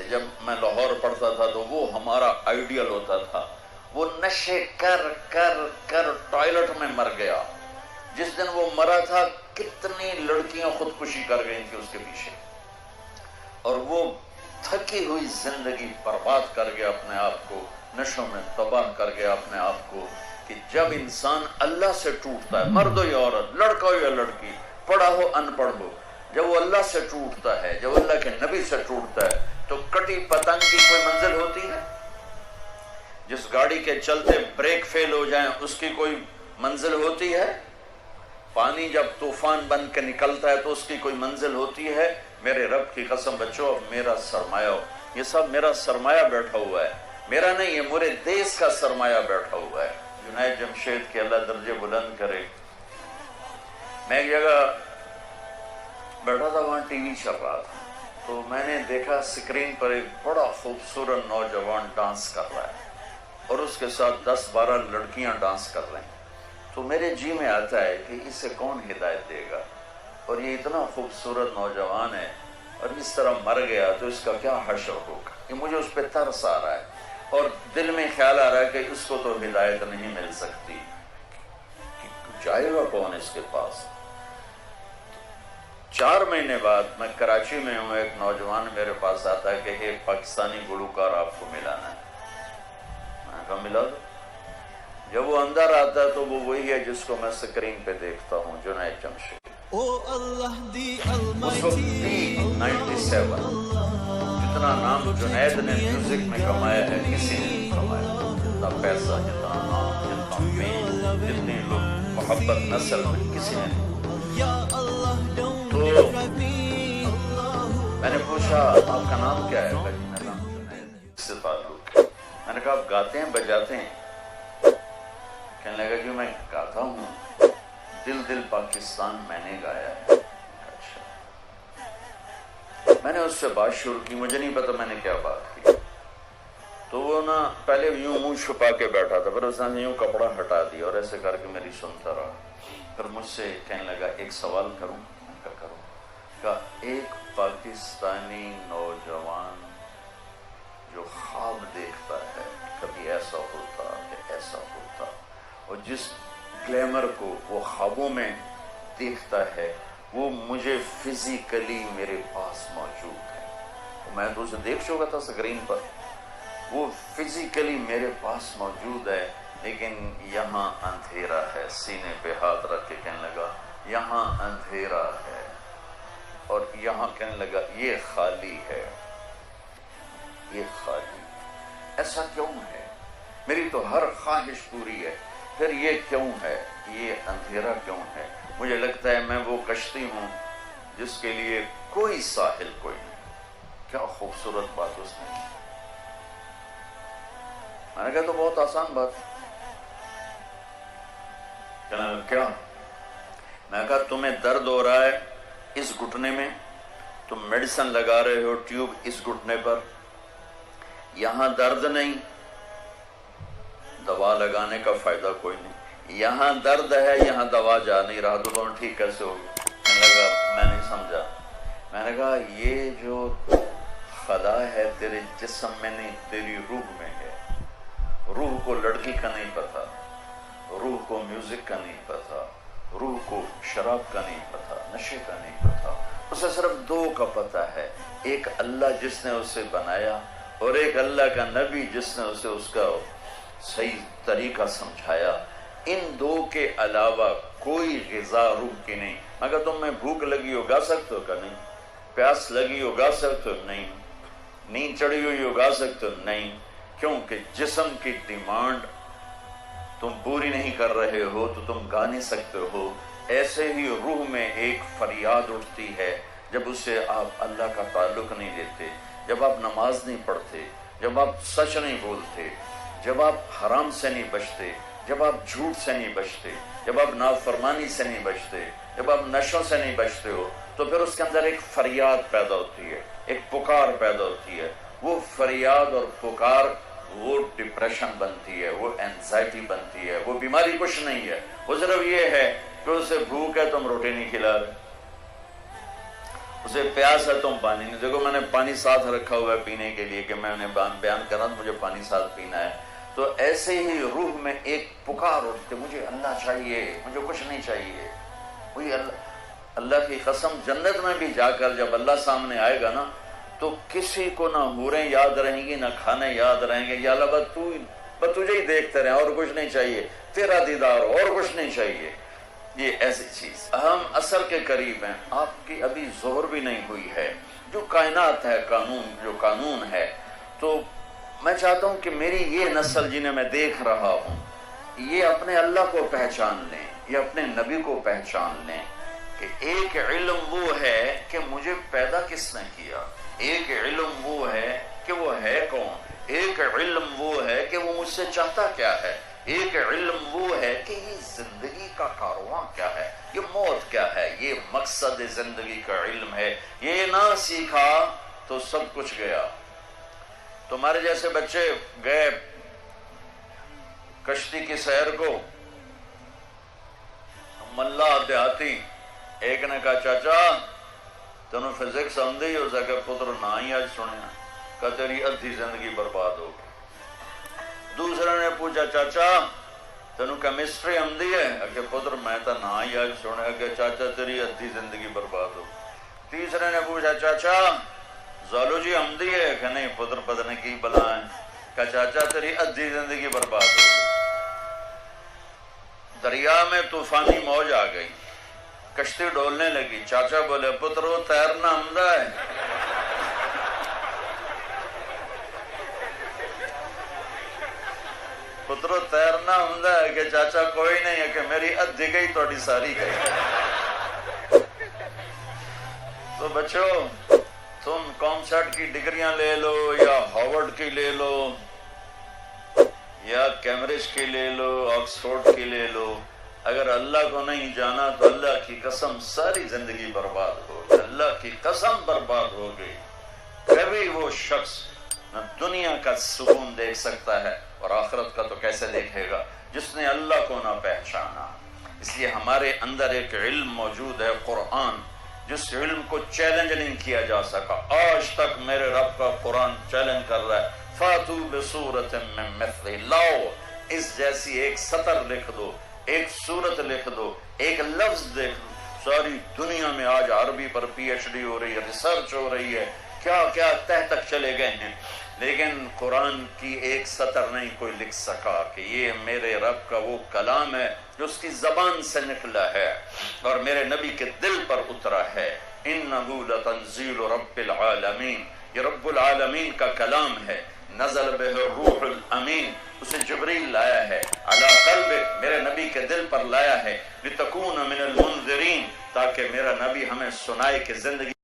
تھے. جب میں لاہور پڑھتا تھا تو وہ ہمارا آئیڈیل ہوتا تھا. وہ نشے کر کر کر ٹوائلٹ میں مر گیا. جس دن وہ مرا تھا کتنی لڑکیاں خودکشی کر گئی تھی اس کے پیچھے, اور وہ تھکی ہوئی زندگی برباد کر گیا اپنے آپ کو, نشوں میں تباہ کر گیا اپنے آپ کو. کہ جب انسان اللہ سے ٹوٹتا ہے, مرد ہو یا عورت, لڑکا ہو یا لڑکی, پڑھا ہو ان پڑھ ہو, جب وہ اللہ سے ٹوٹتا ہے, جب اللہ کے نبی سے ٹوٹتا ہے, تو کٹی پتنگ کی کوئی منزل ہوتی ہے؟ جس گاڑی کے چلتے بریک فیل ہو جائیں اس کی کوئی منزل ہوتی ہے؟ پانی جب طوفان بن کے نکلتا ہے تو اس کی کوئی منزل ہوتی ہے؟ میرے رب کی قسم بچوں, میرا سرمایہ ہو, یہ سب میرا سرمایہ بیٹھا ہوا ہے, میرا نہیں, یہ میرے دیس کا سرمایہ بیٹھا ہوا ہے. جنید جمشید کے اللہ درجے بلند کرے. میں ایک جگہ بیٹھا تھا, وہاں ٹی وی چل رہا تھا, تو میں نے دیکھا اسکرین پر ایک بڑا خوبصورت نوجوان ڈانس کر رہا ہے اور اس کے ساتھ 10-12 لڑکیاں ڈانس کر رہے ہیں. تو میرے جی میں آتا ہے کہ اسے کون ہدایت دے گا, اور یہ اتنا خوبصورت نوجوان ہے اور اس طرح مر گیا تو اس کا کیا حشر ہوگا. یہ مجھے اس پہ ترس آ رہا ہے اور دل میں خیال آ رہا ہے کہ اس کو تو ہدایت نہیں مل سکتی, جائے گا کون اس کے پاس. 4 مہینے بعد میں کراچی میں ہوں, ایک نوجوان میرے پاس آتا ہے کہ ایک پاکستانی گلوکار آپ کو ملانا ہے. میں نے کہا ملا دو. جب وہ اندر آتا ہے تو وہ وہی ہے جس کو میں اسکرین پہ دیکھتا ہوں, جنید جمشید. اس وقت 97 جتنا نام جنید نے میوزک میں کمایا ہے کسی نے نہیں کمایا. جتنا پیسہ, جتنا نام, جتنا فیم, جتنے لوگ محبت نسل میں کسی نے نہیں. تو میں نے پوچھا آپ کا نام کیا ہے؟ میرا نام جنید سے تعلق ہے. میں نے کہا آپ گاتے ہیں بجاتے ہیں؟ کہنے لگا کہ میں گاتا ہوں, دل دل پاکستان میں نے گایا ہے. اچھا. میں نے اس سے بات شروع کی, مجھے نہیں پتا میں نے کیا بات کی. تو وہ نا پہلے یوں منہ چھپا کے بیٹھا تھا, پھر اس نے یوں کپڑا ہٹا دیا اور ایسے کر کے میری سنتا رہا. پھر مجھ سے کہنے لگا ایک سوال کروں؟ کیا کروں؟ کہا ایک پاکستانی نوجوان جو خواب دیکھتا ہے کبھی ایسا ہوتا کہ ایسا ہوتا, اور جس گلیمر کو وہ خوابوں میں دیکھتا ہے وہ مجھے فزیکلی میرے پاس موجود ہے. میں تو اسے دیکھ چکا تھا اسکرین پر, وہ فزیکلی میرے پاس موجود ہے, لیکن یہاں اندھیرا ہے. سینے پہ ہاتھ رکھ کے کہنے لگا یہاں اندھیرا ہے, اور یہاں کہنے لگا یہ خالی ہے, یہ خالی. ایسا کیوں ہے؟ میری تو ہر خواہش پوری ہے, پھر یہ کیوں ہے, یہ اندھیرا کیوں ہے؟ مجھے لگتا ہے میں وہ کشتی ہوں جس کے لیے کوئی ساحل کوئی نہیں. کیا خوبصورت بات اس نے. میں نے کہا تو بہت آسان بات. کیا؟ میں نے کہا تمہیں درد ہو رہا ہے اس گھٹنے میں, تم میڈیسن لگا رہے ہو ٹیوب اس گھٹنے پر, یہاں درد نہیں, دوا لگانے کا فائدہ کوئی نہیں. یہاں درد ہے, یہاں دوا جا نہیں رہا, تو تمہیں ٹھیک کیسے ہوگی؟ کہنے لگا میں نہیں سمجھا. میں نے کہا یہ جو خلا ہے تیرے جسم میں نہیں, تیری روح میں ہے. روح کو لڑکی کا نہیں پتا, روح کو میوزک کا نہیں پتا, روح کو شراب کا نہیں پتا, نشے کا نہیں پتا. اسے صرف 2 کا پتا ہے, ایک اللہ جس نے اسے بنایا, اور ایک اللہ کا نبی جس نے اسے اس کا صحیح طریقہ سمجھایا. ان 2 کے علاوہ کوئی غذا روح کی نہیں. مگر تم میں بھوک لگی ہو گا سکتے ہو کہ نہیں؟ پیاس لگی ہو گا سکتے ہو نہیں؟ نیند چڑھی ہوئی ہو گا سکتے ہو نہیں؟ کیونکہ جسم کی ڈیمانڈ تم پوری نہیں کر رہے ہو تو تم گا نہیں سکتے ہو. ایسے ہی روح میں ایک فریاد اٹھتی ہے جب اسے آپ اللہ کا تعلق نہیں دیتے, جب آپ نماز نہیں پڑھتے, جب آپ سچ نہیں بولتے, جب آپ حرام سے نہیں بچتے, جب آپ جھوٹ سے نہیں بچتے, جب آپ نافرمانی سے نہیں بچتے, جب آپ نشوں سے نہیں بچتے ہو, تو پھر اس کے اندر ایک فریاد پیدا ہوتی ہے, ایک پکار پیدا ہوتی ہے. وہ فریاد اور پکار وہ ڈپریشن بنتی ہے, وہ اینزائٹی بنتی ہے. وہ بیماری کچھ نہیں ہے, وہ صرف یہ ہے کہ اسے بھوک ہے تم روٹی نہیں کھلا رہے, اسے پیاس ہے تم پانی نہیں. دیکھو میں نے پانی ساتھ رکھا ہوا ہے پینے کے لیے کہ میں انہیں بیان کر رہا ہوں مجھے پانی ساتھ پینا ہے. تو ایسے ہی روح میں ایک پکار اٹھتے مجھے اللہ چاہیے, مجھے کچھ نہیں چاہیے. وہی اللہ کی قسم جنت میں بھی جا کر جب اللہ سامنے آئے گا نا تو کسی کو نہ حوریں یاد رہیں گی نہ کھانے یاد رہیں گے. یا اللہ بس تجھے ہی دیکھتے رہیں اور کچھ نہیں چاہیے, تیرا دیدار اور کچھ نہیں چاہیے. یہ ایسی چیز. ہم عصر کے قریب ہیں, آپ کی ابھی ظہر بھی نہیں ہوئی ہے. جو کائنات ہے جو قانون ہے, تو میں چاہتا ہوں کہ میری یہ نسل جنہیں میں دیکھ رہا ہوں یہ اپنے اللہ کو پہچان لیں, یہ اپنے نبی کو پہچان لیں کہ ایک علم وہ ہے کہ مجھے پیدا کس نے کیا, ایک علم وہ ہے کہ وہ ہے کون, ایک علم وہ ہے کہ وہ مجھ سے چاہتا کیا ہے, ایک علم وہ ہے کہ یہ زندگی کا کارواں کیا ہے, یہ موت کیا ہے, یہ مقصد زندگی کا علم ہے. یہ نہ سیکھا تو سب کچھ گیا. تمہارے جیسے بچے گئے کشتی کی سیر کو, ملا دیہاتی, ایک نے کہا چاچا تینوں فزکس آندی ہو سکے, پتر نہ ہی آج سنیا, کہ تیری ادھی زندگی برباد ہو گئی. دوسرے نے پوچھا چاچا تینوں کیمسٹری آندی ہے, کہ پتر میں تو نہ ہی آج سنیا, کہ چاچا تیری ادھی زندگی برباد ہو. تیسرے نے پوچھا چاچا زالوجی آندی ہے, کہ نہیں پتر پتہ نہیں کی بلا ہے, کہ چاچا تیری ادھی زندگی برباد ہو گئی. دریا میں طوفانی موج آ گئی, کشتی ڈولنے لگی. چاچا بولے پتر وہ تیرنا آمدہ ہے, پترو تیرنا آمدہ ہے, کہ چاچا کوئی نہیں ہے, کہ میری ادھی گئی توڑی ساری گئی. تو بچوں تم کامسٹ کی ڈگریاں لے لو یا ہارورڈ کی لے لو یا کیمبرج کی لے لو, آکسفورڈ کی لے لو, اگر اللہ کو نہیں جانا تو اللہ کی قسم ساری زندگی برباد ہو گئی. اللہ کی قسم برباد ہو گئی. کبھی وہ شخص نہ دنیا کا سکون دیکھ سکتا ہے اور آخرت کا تو کیسے دیکھے گا جس نے اللہ کو نہ پہچانا. اس لیے ہمارے اندر ایک علم موجود ہے قرآن, جس علم کو چیلنج نہیں کیا جا سکا. آج تک میرے رب کا قرآن چیلنج کر رہا ہے, فاتو بصورت من مثلہ, لاؤ اس جیسی ایک سطر لکھ دو, ایک سورت لکھ دو, ایک لفظ دیکھ دو. ساری دنیا میں آج عربی پر پی ایچ ڈی ہو رہی ہے, ریسرچ ہو رہی ہے, کیا کیا تہ تک چلے گئے ہیں, لیکن قرآن کی ایک سطر نہیں کوئی لکھ سکا کہ یہ میرے رب کا وہ کلام ہے جو اس کی زبان سے نکلا ہے اور میرے نبی کے دل پر اترا ہے. انہ لتنزیل رب العالمین, یہ رب العالمین کا کلام ہے. نزل بہ الروح الامین, اسے جبریل لایا ہے, علی قلبک, میرے نبی کے دل پر لایا ہے, لتکون من المنذرین, تاکہ میرا نبی ہمیں سنائے کہ زندگی